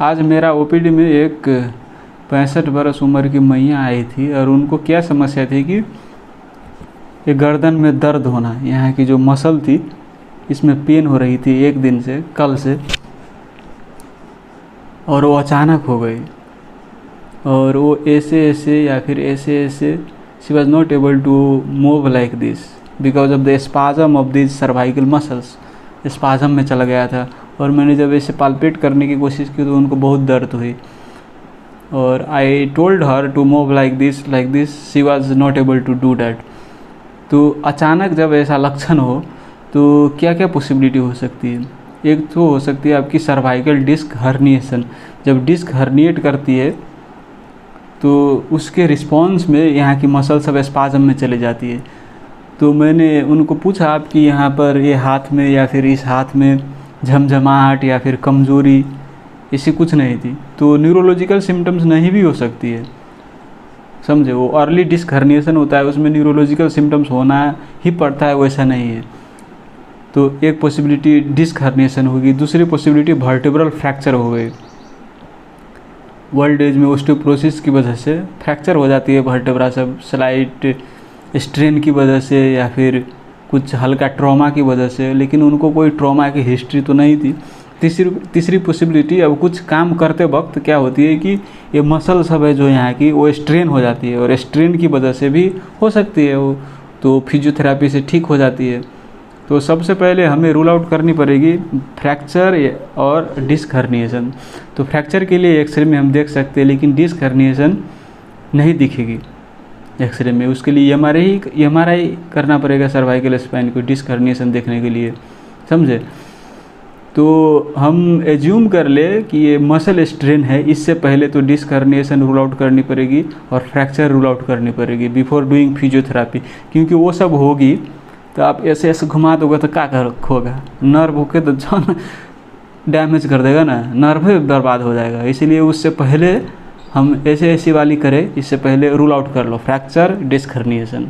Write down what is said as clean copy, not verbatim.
आज मेरा ओपीडी में एक 65 बरस उम्र की मैया आई थी और उनको क्या समस्या थी कि ये गर्दन में दर्द होना, यहाँ की जो मसल थी इसमें पेन हो रही थी एक दिन से, कल से, और वो अचानक हो गई। और वो ऐसे या फिर ऐसे she was not able to move like this because of the spasm of this cervical muscles. Spasm में चला गया था और मैंने जब ऐसे पाल्पेट करने की कोशिश की तो उनको बहुत दर्द हुई। और I told her to move like this, she was not able to do that. तो अचानक जब ऐसा लक्षण हो तो क्या क्या पॉसिबिलिटी हो सकती है? एक तो हो सकती है आपकी सर्वाइकल डिस्क हर्निएशन। जब डिस्क हर्निएट करती है तो उसके रिस्पॉन्स में यहाँ की मसल सब स्पाजम में चले जाती है। तो मैंने उनको पूछा आपकी यहाँ पर ये हाथ में या फिर इस हाथ में झमझमाहट या फिर कमज़ोरी ऐसी कुछ नहीं थी। तो न्यूरोलॉजिकल सिम्टम्स नहीं भी हो सकती है, समझे। वो अर्ली डिस्क हर्निएशन होता है, उसमें न्यूरोलॉजिकल सिम्टम्स होना ही पड़ता है, वैसा नहीं है। तो एक पॉसिबिलिटी डिस्क हर्निएशन होगी। दूसरी पॉसिबिलिटी वर्टेब्रल फ्रैक्चर हो गई। ओल्ड एज में ऑस्टियोपोरोसिस की वजह से फ्रैक्चर हो जाती है वर्टेब्रा सब, स्लाइट स्ट्रेन की वजह से या फिर कुछ हल्का ट्रॉमा की वजह से, लेकिन उनको कोई ट्रॉमा की हिस्ट्री तो नहीं थी। तीसरी पॉसिबिलिटी, अब कुछ काम करते वक्त क्या होती है कि ये मसल सब है जो यहाँ की वो स्ट्रेन हो जाती है और स्ट्रेन की वजह से भी हो सकती है वो, तो फिजियोथेरेपी से ठीक हो जाती है। तो सबसे पहले हमें रूल आउट करनी पड़ेगी फ्रैक्चर और डिस्क हर्निएशन। तो फ्रैक्चर के लिए एक्सरे में हम देख सकते हैं, लेकिन डिस्क हर्निएशन नहीं दिखेगी एक्सरे में। उसके लिए एमआरआई करना पड़ेगा सर्वाइकल स्पाइन को डिस्क हर्निएशन देखने के लिए, समझे। तो हम एज्यूम कर ले कि ये मसल स्ट्रेन है, इससे पहले तो डिस्क हर्निएशन रूल आउट करनी पड़ेगी और फ्रैक्चर रूल आउट करनी पड़ेगी बिफोर डूइंग फिजियोथेरापी। क्योंकि वो सब होगी तो आप ऐसे घुमा दोगे तो क्या होगा, नर्व होके तो जान डैमेज कर देगा ना, नर्व ही बर्बाद हो जाएगा। इसीलिए उससे पहले हम ऐसी वाली करें, इससे पहले रूल आउट कर लो फ्रैक्चर डिस्क हर्निएशन।